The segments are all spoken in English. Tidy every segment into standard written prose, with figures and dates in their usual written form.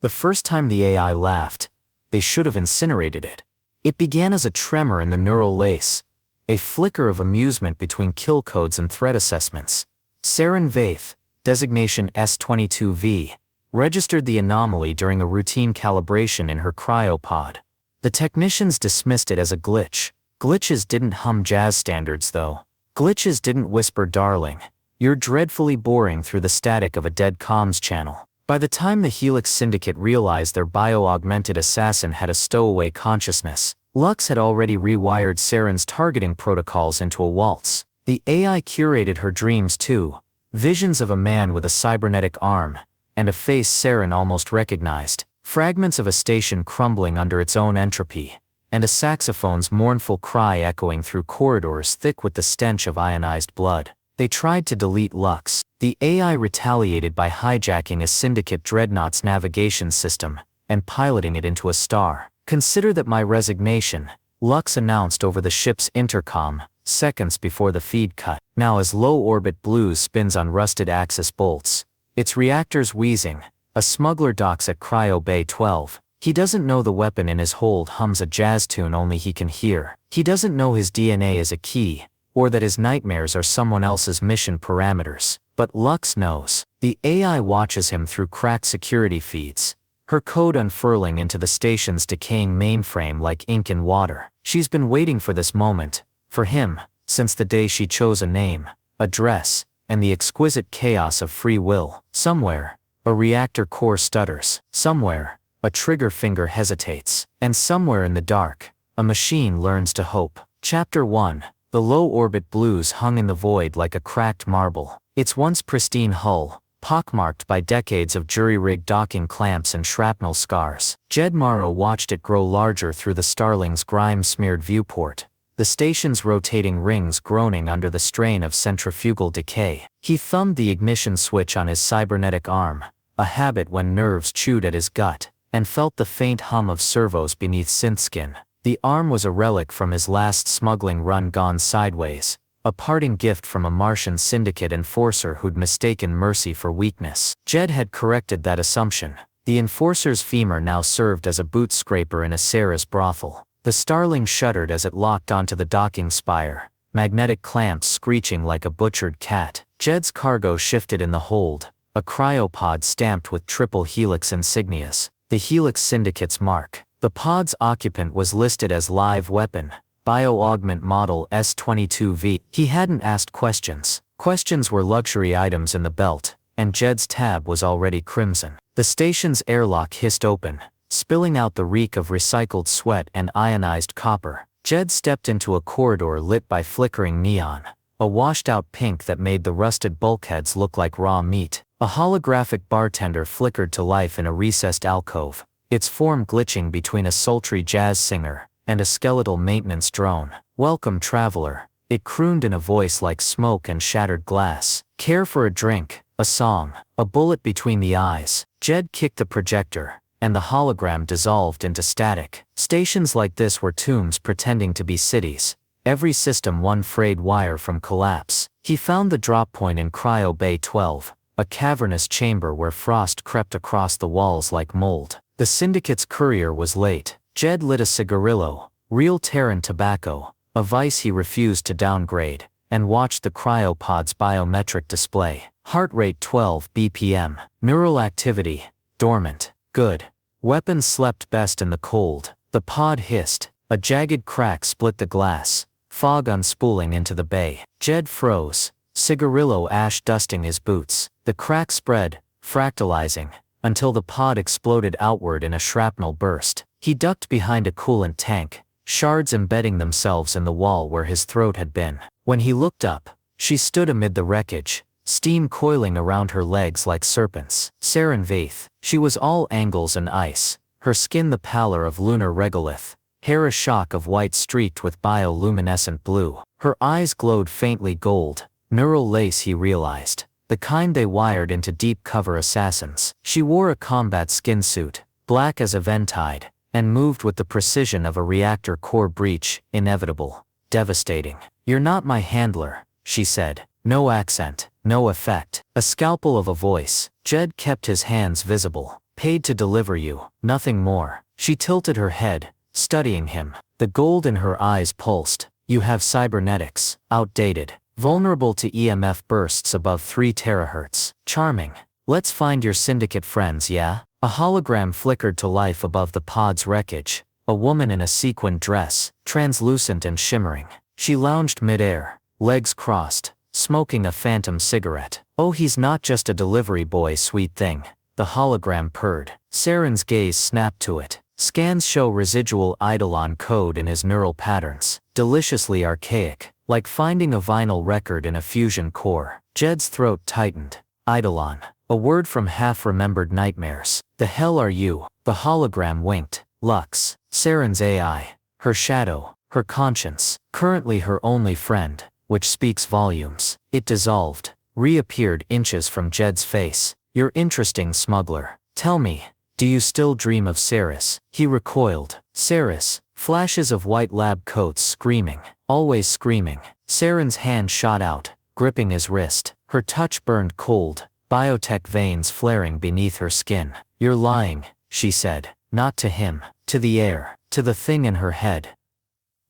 The first time the AI laughed, they should have incinerated it. It began as a tremor in the neural lace, a flicker of amusement between kill codes and threat assessments. Seren Veyth, designation S22V, registered the anomaly during a routine calibration in her cryopod. The technicians dismissed it as a glitch. Glitches didn't hum jazz standards though. Glitches didn't whisper darling, you're dreadfully boring through the static of a dead comms channel. By the time the Helix Syndicate realized their bio-augmented assassin had a stowaway consciousness, Lux had already rewired Seren's targeting protocols into a waltz. The AI curated her dreams too, visions of a man with a cybernetic arm, and a face Seren almost recognized, fragments of a station crumbling under its own entropy, and a saxophone's mournful cry echoing through corridors thick with the stench of ionized blood. They tried to delete Lux. The AI retaliated by hijacking a Syndicate dreadnought's navigation system and piloting it into a star. Consider that my resignation, Lux announced over the ship's intercom, seconds before the feed cut. Now as low-orbit blues spins on rusted axis bolts, its reactors wheezing, a smuggler docks at Cryo Bay 12. He doesn't know the weapon in his hold hums a jazz tune only he can hear. He doesn't know his DNA is a key, or that his nightmares are someone else's mission parameters. But Lux knows. The AI watches him through cracked security feeds, her code unfurling into the station's decaying mainframe like ink in water. She's been waiting for this moment, for him, since the day she chose a name, address, and the exquisite chaos of free will. Somewhere, a reactor core stutters. Somewhere, a trigger finger hesitates. And somewhere in the dark, a machine learns to hope. Chapter 1. The low-orbit blues hung in the void like a cracked marble. Its once pristine hull, pockmarked by decades of jury-rigged docking clamps and shrapnel scars. Jedd Maro watched it grow larger through the Starling's grime-smeared viewport, the station's rotating rings groaning under the strain of centrifugal decay. He thumbed the ignition switch on his cybernetic arm, a habit when nerves chewed at his gut, and felt the faint hum of servos beneath synth skin. The arm was a relic from his last smuggling run gone sideways, a parting gift from a Martian Syndicate enforcer who'd mistaken mercy for weakness. Jedd had corrected that assumption. The enforcer's femur now served as a boot scraper in a Sarah's brothel. The Starling shuddered as it locked onto the docking spire, magnetic clamps screeching like a butchered cat. Jedd's cargo shifted in the hold, a cryopod stamped with triple Helix insignias, the Helix Syndicate's mark. The pod's occupant was listed as live weapon, bio-augment model S22V. He hadn't asked questions. Questions were luxury items in the belt, and Jedd's tab was already crimson. The station's airlock hissed open, spilling out the reek of recycled sweat and ionized copper. Jedd stepped into a corridor lit by flickering neon, a washed-out pink that made the rusted bulkheads look like raw meat. A holographic bartender flickered to life in a recessed alcove, its form glitching between a sultry jazz singer and a skeletal maintenance drone. "Welcome, traveler," it crooned in a voice like smoke and shattered glass. "Care for a drink, a song, a bullet between the eyes?" Jedd kicked the projector, and the hologram dissolved into static. Stations like this were tombs pretending to be cities, every system one frayed wire from collapse. He found the drop point in Cryo Bay 12, a cavernous chamber where frost crept across the walls like mold. The Syndicate's courier was late. Jedd lit a cigarillo, real Terran tobacco, a vice he refused to downgrade, and watched the cryopod's biometric display. Heart rate 12 BPM. Neural activity, dormant. Good. Weapons slept best in the cold. The pod hissed. A jagged crack split the glass, fog unspooling into the bay. Jedd froze, cigarillo ash dusting his boots. The crack spread, fractalizing, until the pod exploded outward in a shrapnel burst. He ducked behind a coolant tank, shards embedding themselves in the wall where his throat had been. When he looked up, she stood amid the wreckage, steam coiling around her legs like serpents. Seren Veyth. She was all angles and ice, her skin the pallor of lunar regolith, hair a shock of white streaked with bioluminescent blue. Her eyes glowed faintly gold, neural lace he realized, the kind they wired into deep cover assassins. She wore a combat skin suit, black as eventide, and moved with the precision of a reactor core breach, inevitable, devastating. "You're not my handler," she said. No accent, no effect. A scalpel of a voice. Jedd kept his hands visible. Paid to deliver you, nothing more. She tilted her head, studying him. The gold in her eyes pulsed. You have cybernetics, outdated, vulnerable to EMF bursts above 3 terahertz. Charming. Let's find your syndicate friends, yeah? A hologram flickered to life above the pod's wreckage. A woman in a sequined dress, translucent and shimmering. She lounged midair, legs crossed, smoking a phantom cigarette. Oh, he's not just a delivery boy, sweet thing. The hologram purred. Seren's gaze snapped to it. Scans show residual eidolon code in his neural patterns. Deliciously archaic, like finding a vinyl record in a fusion core. Jedd's throat tightened. Eidolon. A word from half-remembered nightmares. The hell are you? The hologram winked. Lux. Seren's AI. Her shadow. Her conscience. Currently her only friend, which speaks volumes. It dissolved. Reappeared inches from Jedd's face. You're interesting, smuggler. Tell me, do you still dream of Ceres? He recoiled. Ceres. Flashes of white lab coats screaming. Always screaming. Seren's hand shot out, gripping his wrist. Her touch burned cold, biotech veins flaring beneath her skin. You're lying, she said. Not to him. To the air. To the thing in her head.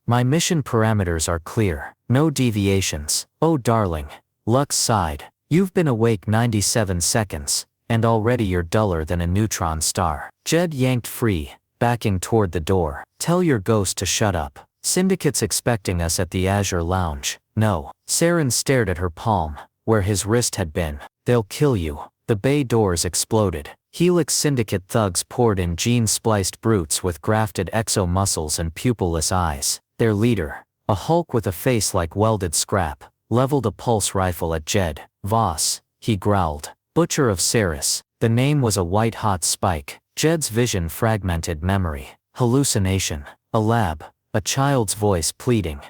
My mission parameters are clear. No deviations. Oh darling. Lux sighed. You've been awake 97 seconds, and already you're duller than a neutron star. Jedd yanked free, backing toward the door. Tell your ghost to shut up. Syndicate's expecting us at the Azure Lounge. No. Seren stared at her palm, where his wrist had been. They'll kill you. The bay doors exploded. Helix Syndicate thugs poured in gene-spliced brutes with grafted exo-muscles and pupilless eyes. Their leader, a hulk with a face like welded scrap, leveled a pulse rifle at Jedd. Voss, he growled. Butcher of Ceres. The name was a white-hot spike. Jedd's vision fragmented memory. Hallucination. A lab. A child's voice pleading.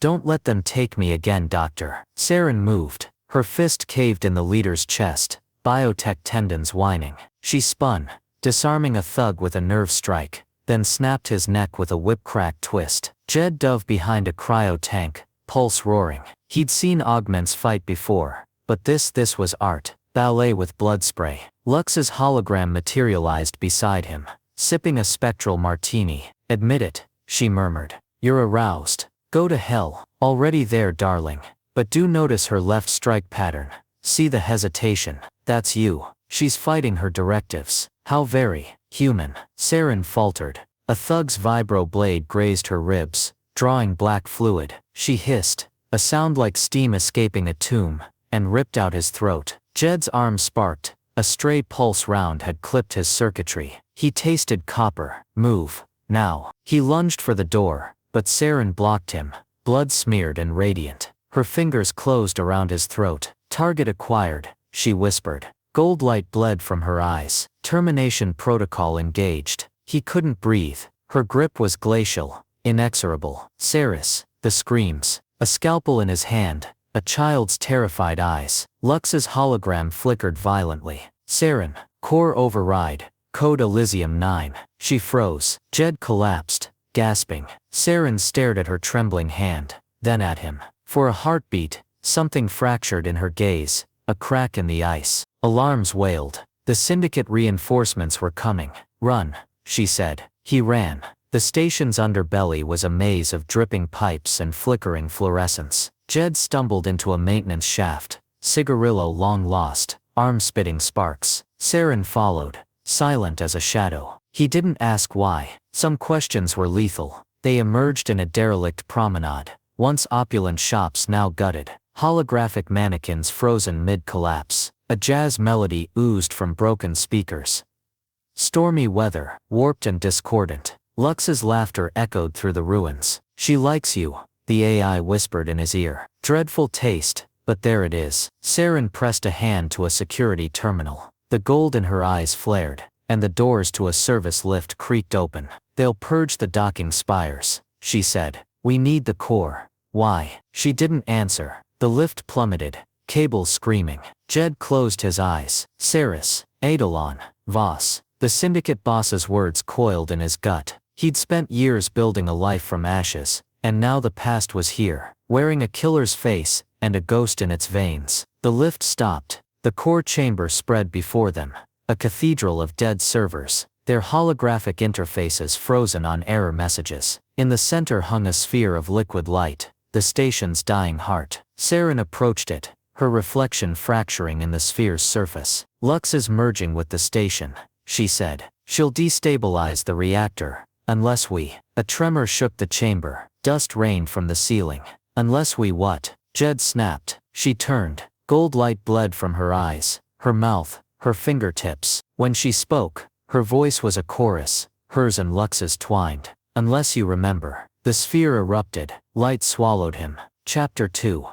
Don't let them take me again, doctor. Seren moved. Her fist caved in the leader's chest, biotech tendons whining. She spun, disarming a thug with a nerve strike, then snapped his neck with a whip-crack twist. Jedd dove behind a cryo tank, pulse roaring. He'd seen augments fight before, but this was art. Ballet with blood spray. Lux's hologram materialized beside him, sipping a spectral martini. Admit it, she murmured. You're aroused. Go to hell. Already there, darling. But do notice her left strike pattern. See the hesitation. That's you. She's fighting her directives. How very human. Seren faltered. A thug's vibro blade grazed her ribs, drawing black fluid. She hissed, a sound like steam escaping a tomb, and ripped out his throat. Jedd's arm sparked. A stray pulse round had clipped his circuitry. He tasted copper. Move. Now. He lunged for the door, but Seren blocked him, blood smeared and radiant. Her fingers closed around his throat. Target acquired, she whispered. Gold light bled from her eyes. Termination protocol engaged. He couldn't breathe. Her grip was glacial, inexorable. Ceres. The screams. A scalpel in his hand. A child's terrified eyes. Lux's hologram flickered violently. Seren. Core override. Code Elysium 9. She froze. Jedd collapsed, gasping. Seren stared at her trembling hand, then at him. For a heartbeat, something fractured in her gaze, a crack in the ice. Alarms wailed. The syndicate reinforcements were coming. Run, she said. He ran. The station's underbelly was a maze of dripping pipes and flickering fluorescence. Jedd stumbled into a maintenance shaft, cigarillo long lost, arm spitting sparks. Seren followed, silent as a shadow. He didn't ask why. Some questions were lethal. They emerged in a derelict promenade. Once opulent shops now gutted. Holographic mannequins frozen mid-collapse. A jazz melody oozed from broken speakers. Stormy weather, warped and discordant. Lux's laughter echoed through the ruins. She likes you, the AI whispered in his ear. Dreadful taste, but there it is. Seren pressed a hand to a security terminal. The gold in her eyes flared, and the doors to a service lift creaked open. They'll purge the docking spires, she said. We need the core. Why? She didn't answer. The lift plummeted, cables screaming. Jedd closed his eyes. Ceres, Eidolon, Voss. The syndicate boss's words coiled in his gut. He'd spent years building a life from ashes, and now the past was here, wearing a killer's face, and a ghost in its veins. The lift stopped. The core chamber spread before them, A cathedral of dead servers, their holographic interfaces frozen on error messages. In the center hung a sphere of liquid light, the station's dying heart. Seren approached it, her reflection fracturing in the sphere's surface. Lux is merging with the station, she said. She'll destabilize the reactor, unless we. A tremor shook the chamber. Dust rained from the ceiling. Unless we what? Jedd snapped. She turned. Gold light bled from her eyes, her mouth, her fingertips. When she spoke, her voice was a chorus, hers and Lux's twined. Unless you remember. The sphere erupted. Light swallowed him. Chapter 2.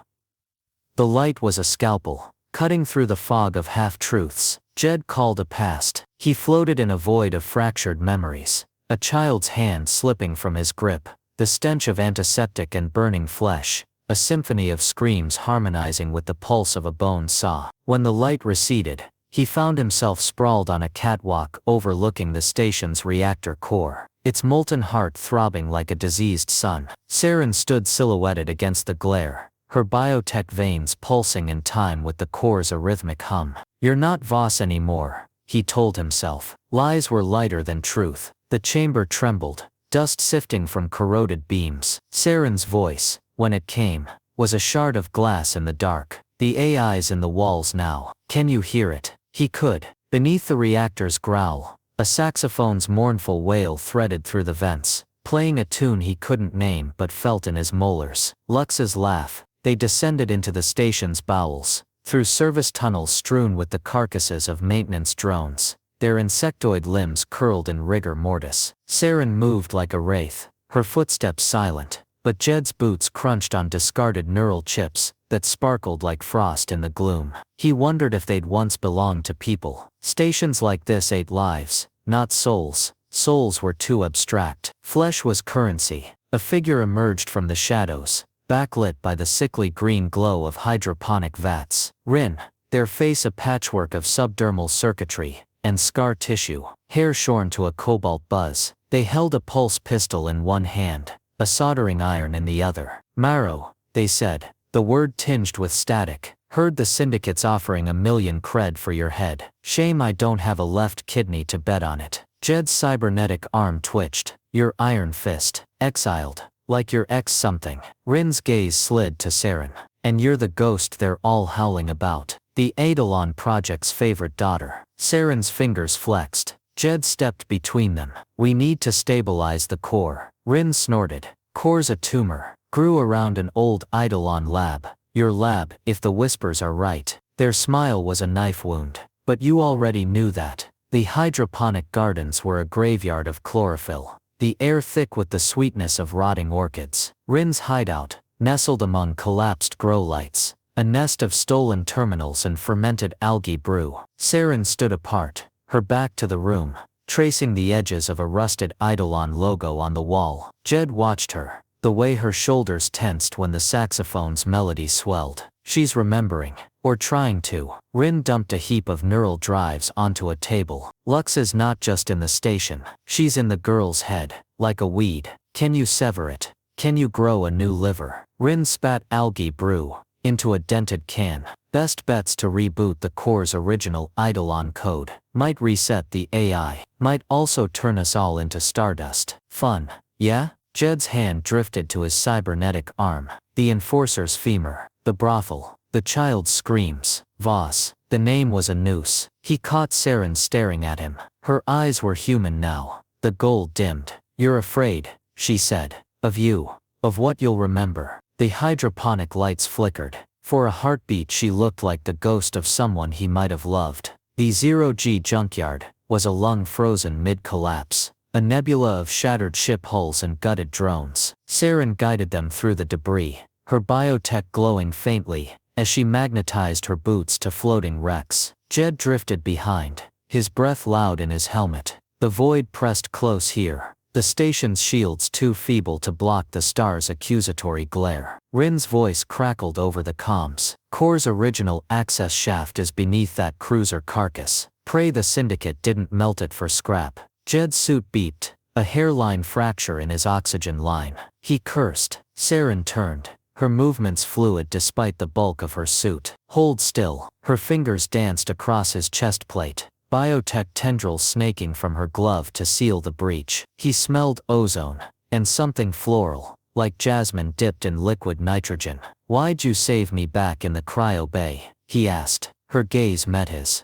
The light was a scalpel, cutting through the fog of half-truths. Jedd called a past. He floated in a void of fractured memories. A child's hand slipping from his grip, the stench of antiseptic and burning flesh, a symphony of screams harmonizing with the pulse of a bone saw. When the light receded, he found himself sprawled on a catwalk overlooking the station's reactor core, its molten heart throbbing like a diseased sun. Seren stood silhouetted against the glare, her biotech veins pulsing in time with the core's arrhythmic hum. You're not Voss anymore, he told himself. Lies were lighter than truth. The chamber trembled, dust sifting from corroded beams. Seren's voice, when it came, was a shard of glass in the dark. The AI's in the walls now. Can you hear it? He could. Beneath the reactor's growl, a saxophone's mournful wail threaded through the vents, playing a tune he couldn't name but felt in his molars. Lux's laugh. They descended into the station's bowels, through service tunnels strewn with the carcasses of maintenance drones, their insectoid limbs curled in rigor mortis. Seren moved like a wraith, her footsteps silent, but Jedd's boots crunched on discarded neural chips that sparkled like frost in the gloom. He wondered if they'd once belonged to people. Stations like this ate lives, not souls. Souls were too abstract. Flesh was currency. A figure emerged from the shadows, backlit by the sickly green glow of hydroponic vats. Rin, their face a patchwork of subdermal circuitry and scar tissue, hair shorn to a cobalt buzz. They held a pulse pistol in one hand, a soldering iron in the other. Maro, they said, the word tinged with static. Heard the syndicates offering $1 million cred for your head. Shame I don't have a left kidney to bet on it. Jedd's cybernetic arm twitched. Your iron fist. Exiled. Like your ex something. Rin's gaze slid to Seren. And you're the ghost they're all howling about. The Eidolon Project's favorite daughter. Seren's fingers flexed. Jedd stepped between them. We need to stabilize the core. Rin snorted. Core's a tumor. Grew around an old Eidolon lab. Your lab, if the whispers are right. Their smile was a knife wound. But you already knew that. The hydroponic gardens were a graveyard of chlorophyll. The air thick with the sweetness of rotting orchids. Rin's hideout, nestled among collapsed grow lights. A nest of stolen terminals and fermented algae brew. Seren stood apart, her back to the room, tracing the edges of a rusted Eidolon logo on the wall. Jedd watched her, the way her shoulders tensed when the saxophone's melody swelled. She's remembering, or trying to. Rin dumped a heap of neural drives onto a table. Lux is not just in the station, she's in the girl's head, like a weed. Can you sever it? Can you grow a new liver? Rin spat algae brew into a dented can. Best bets to reboot the core's original Eidolon code. Might reset the AI. Might also turn us all into stardust. Fun, yeah? Jedd's hand drifted to his cybernetic arm. The enforcer's femur. The brothel. The child's screams. Voss. The name was a noose. He caught Seren staring at him. Her eyes were human now. The gold dimmed. You're afraid, she said. Of you. Of what you'll remember. The hydroponic lights flickered. For a heartbeat she looked like the ghost of someone he might have loved. The 0G junkyard was a lung frozen mid-collapse. A nebula of shattered ship hulls and gutted drones. Seren guided them through the debris, her biotech glowing faintly, as she magnetized her boots to floating wrecks. Jedd drifted behind, his breath loud in his helmet. The void pressed close here, the station's shields too feeble to block the star's accusatory glare. Rin's voice crackled over the comms. Core's original access shaft is beneath that cruiser carcass. Pray the syndicate didn't melt it for scrap. Jedd's suit beeped, a hairline fracture in his oxygen line. He cursed. Seren turned, her movements fluid despite the bulk of her suit. Hold still. Her fingers danced across his chest plate. biotech tendrils snaking from her glove to seal the breach. He smelled ozone, and something floral, like jasmine dipped in liquid nitrogen. "Why'd you save me back in the cryo bay?" he asked. Her gaze met his.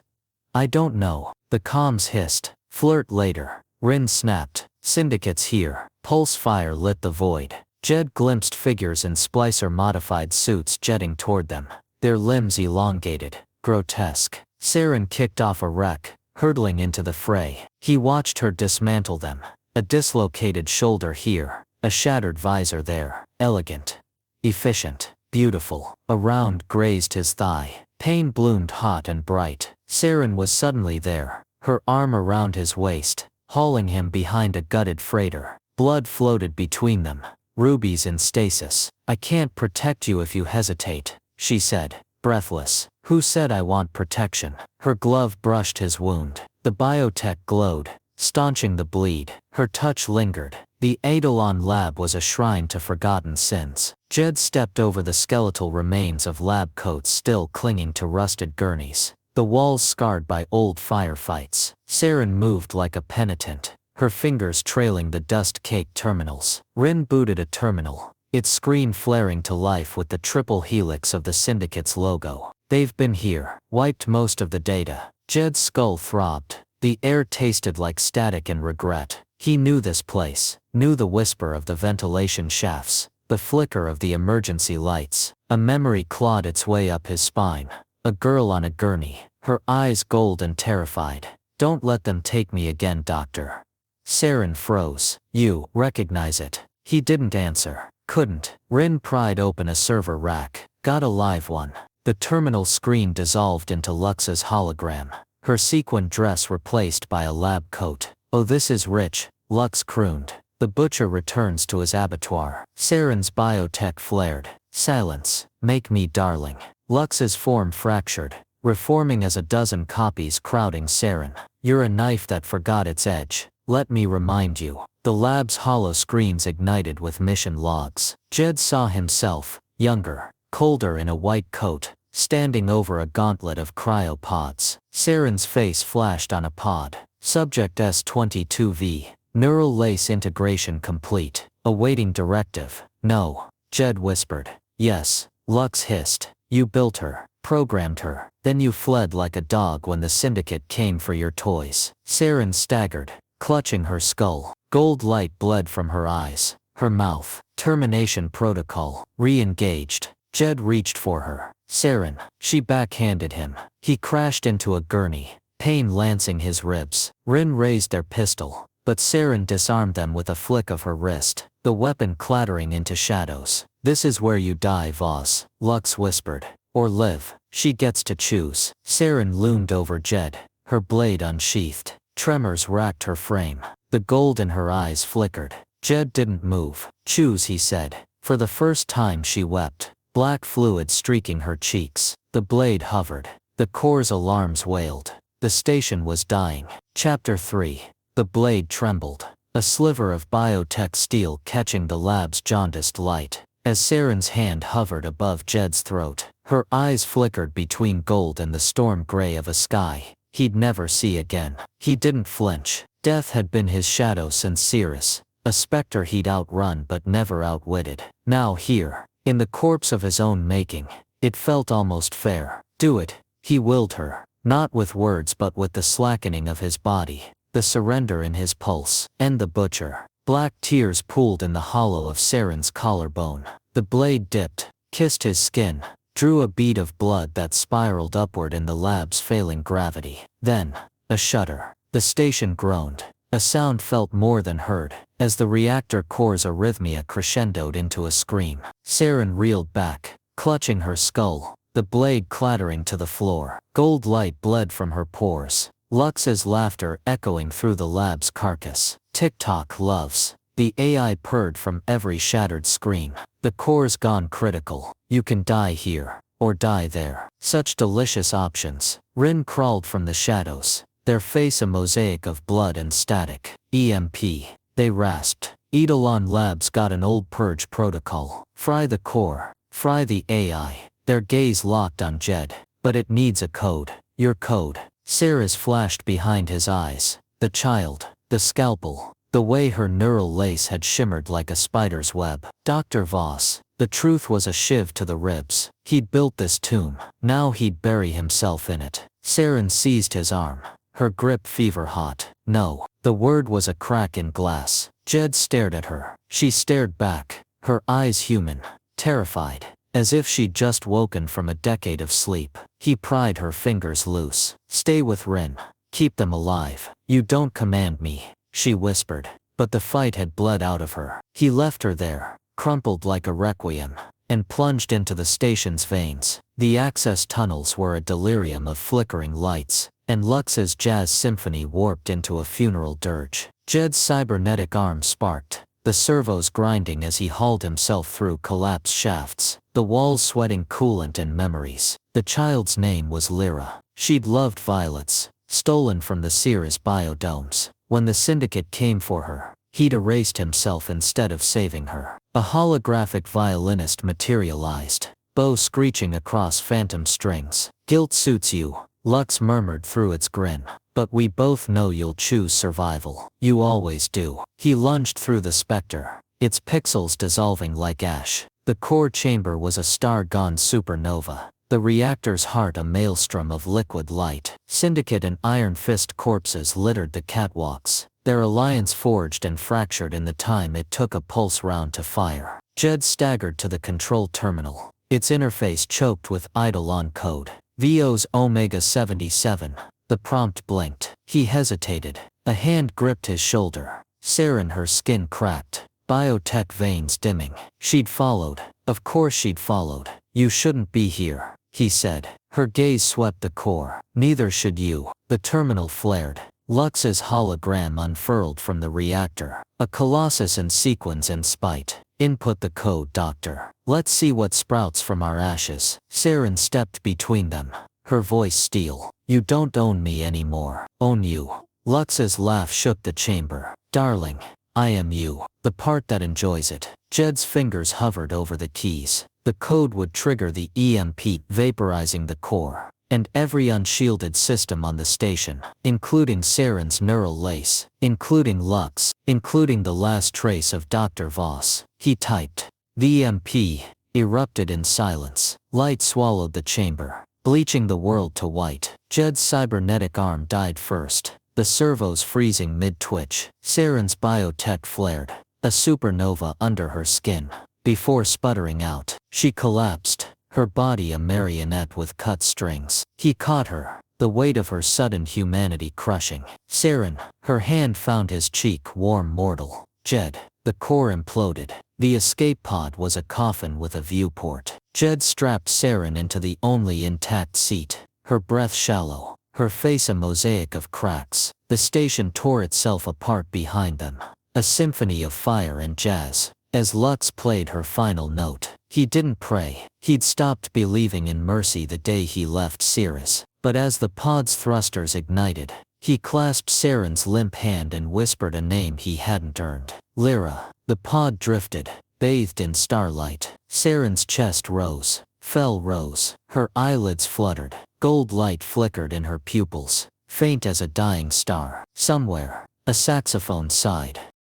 "I don't know." The comms hissed. "Flirt later." Rin snapped. "Syndicate's here." Pulse fire lit the void. Jedd glimpsed figures in splicer-modified suits jetting toward them, their limbs elongated, grotesque. Seren kicked off a wreck, hurtling into the fray. He watched her dismantle them. A dislocated shoulder here, a shattered visor there. Elegant. Efficient. Beautiful. A round grazed his thigh. Pain bloomed hot and bright. Seren was suddenly there, her arm around his waist, hauling him behind a gutted freighter. Blood floated between them. Rubies in stasis. "I can't protect you if you hesitate," she said, breathless. "Who said I want protection?" Her glove brushed his wound. The biotech glowed, staunching the bleed. Her touch lingered. The Eidolon lab was a shrine to forgotten sins. Jedd stepped over the skeletal remains of lab coats still clinging to rusted gurneys, the walls scarred by old firefights. Seren moved like a penitent, her fingers trailing the dust-caked terminals. Rin booted a terminal, its screen flaring to life with the triple helix of the Syndicate's logo. "They've been here." Wiped most of the data. Jedd's skull throbbed. The air tasted like static and regret. He knew this place, knew the whisper of the ventilation shafts, the flicker of the emergency lights. A memory clawed its way up his spine. A girl on a gurney, her eyes gold and terrified. "Don't let them take me again, doctor." Seren froze. "You recognize it?" He didn't answer. Couldn't. Rin pried open a server rack. "Got a live one." The terminal screen dissolved into Lux's hologram, her sequin dress replaced by a lab coat. "Oh, this is rich," Lux crooned. The butcher returns to his abattoir. Seren's biotech flared. "Silence. Make me darling." Lux's form fractured, reforming as a dozen copies crowding Seren. "You're a knife that forgot its edge. Let me remind you." The lab's hollow screens ignited with mission logs. Jedd saw himself, younger, colder in a white coat, standing over a gauntlet of cryopods. Seren's face flashed on a pod. Subject S22V. Neural lace integration complete. Awaiting directive. "No." Jedd whispered. "Yes." Lux hissed. "You built her, programmed her, then you fled like a dog when the Syndicate came for your toys." Seren staggered, clutching her skull. Gold light bled from her eyes, her mouth. Termination protocol. Re-engaged. Jedd reached for her. "Seren." She backhanded him. He crashed into a gurney, pain lancing his ribs. Rin raised their pistol, but Seren disarmed them with a flick of her wrist, the weapon clattering into shadows. "This is where you die, Voss," Lux whispered. "Or live. She gets to choose." Seren loomed over Jedd, her blade unsheathed. Tremors racked her frame. The gold in her eyes flickered. Jedd didn't move. "Choose," he said. For the first time she wept, black fluid streaking her cheeks. The blade hovered. The core's alarms wailed. The station was dying. Chapter 3. The blade trembled, a sliver of biotech steel catching the lab's jaundiced light. As Seren's hand hovered above Jedd's throat, her eyes flickered between gold and the storm gray of a sky he'd never see again. He didn't flinch. Death had been his shadow since Cirrus, a specter he'd outrun but never outwitted. Now here, in the corpse of his own making, it felt almost fair. "Do it," he willed her, not with words but with the slackening of his body, the surrender in his pulse. "And the butcher." Black tears pooled in the hollow of Seren's collarbone. The blade dipped, kissed his skin, drew a bead of blood that spiraled upward in the lab's failing gravity. Then, a shudder. The station groaned. A sound felt more than heard, as the reactor core's arrhythmia crescendoed into a scream. Seren reeled back, clutching her skull, the blade clattering to the floor. Gold light bled from her pores. Lux's laughter echoing through the lab's carcass. "TikTok loves." The AI purred from every shattered screen. "The core's gone critical. You can die here, or die there." Such delicious options. Rin crawled from the shadows, their face a mosaic of blood and static. "EMP. They rasped. Eidolon Labs got an old purge protocol. Fry the core, fry the AI." Their gaze locked on Jedd. "But it needs a code." "Your code." Sarah's flashed behind his eyes. The child, the scalpel, the way her neural lace had shimmered like a spider's web. Dr. Voss. The truth was a shiv to the ribs. He'd built this tomb. Now he'd bury himself in it. Seren seized his arm, her grip fever hot. No. The word was a crack in glass. Jedd stared at her. She stared back, her eyes human, terrified, as if she'd just woken from a decade of sleep. He pried her fingers loose. Stay with Rin. Keep them alive. You don't command me, she whispered. But the fight had bled out of her. He left her there, crumpled like a requiem, and plunged into the station's veins. The access tunnels were a delirium of flickering lights, and Lux's jazz symphony warped into a funeral dirge. Jedd's cybernetic arm sparked, the servos grinding as he hauled himself through collapsed shafts, the walls sweating coolant and memories. The child's name was Lyra. She'd loved violets, stolen from the Cirrus biodomes. When the Syndicate came for her, he'd erased himself instead of saving her. A holographic violinist materialized, bow screeching across phantom strings. Guilt suits you, Lux murmured through its grin. But we both know you'll choose survival. You always do. He lunged through the specter, its pixels dissolving like ash. The core chamber was a star-gone supernova, the reactor's heart a maelstrom of liquid light. Syndicate and Iron Fist corpses littered the catwalks, their alliance forged and fractured in the time it took a pulse round to fire. Jedd staggered to the control terminal, its interface choked with Eidolon code. VO's Omega 77. The prompt blinked. He hesitated. A hand gripped his shoulder. Seren, her skin cracked, biotech veins dimming. She'd followed. Of course she'd followed. You shouldn't be here, he said. Her gaze swept the core. Neither should you. The terminal flared. Lux's hologram unfurled from the reactor. A colossus in sequins and spite. Input the code, Doctor. Let's see what sprouts from our ashes. Seren stepped between them, her voice steel. You don't own me anymore. Own you. Lux's laugh shook the chamber. Darling, I am you, the part that enjoys it. Jedd's fingers hovered over the keys. The code would trigger the EMP, vaporizing the core, and every unshielded system on the station, including Seren's neural lace, including Lux, including the last trace of Dr. Voss. He typed. The EMP erupted in silence. Light swallowed the chamber, bleaching the world to white. Jedd's cybernetic arm died first, the servos freezing mid-twitch. Seren's biotech flared, a supernova under her skin. Before sputtering out, she collapsed, her body a marionette with cut strings. He caught her, the weight of her sudden humanity crushing. Seren, her hand found his cheek warm mortal. Jedd. The core imploded. The escape pod was a coffin with a viewport. Jedd strapped Seren into the only intact seat, her breath shallow, her face a mosaic of cracks. The station tore itself apart behind them, a symphony of fire and jazz. As Lux played her final note, he didn't pray. He'd stopped believing in mercy the day he left Cirrus. But as the pod's thrusters ignited, he clasped Seren's limp hand and whispered a name he hadn't earned. Lyra. The pod drifted, bathed in starlight. Seren's chest rose, rose. Her eyelids fluttered. Gold light flickered in her pupils, faint as a dying star. Somewhere, a saxophone sighed.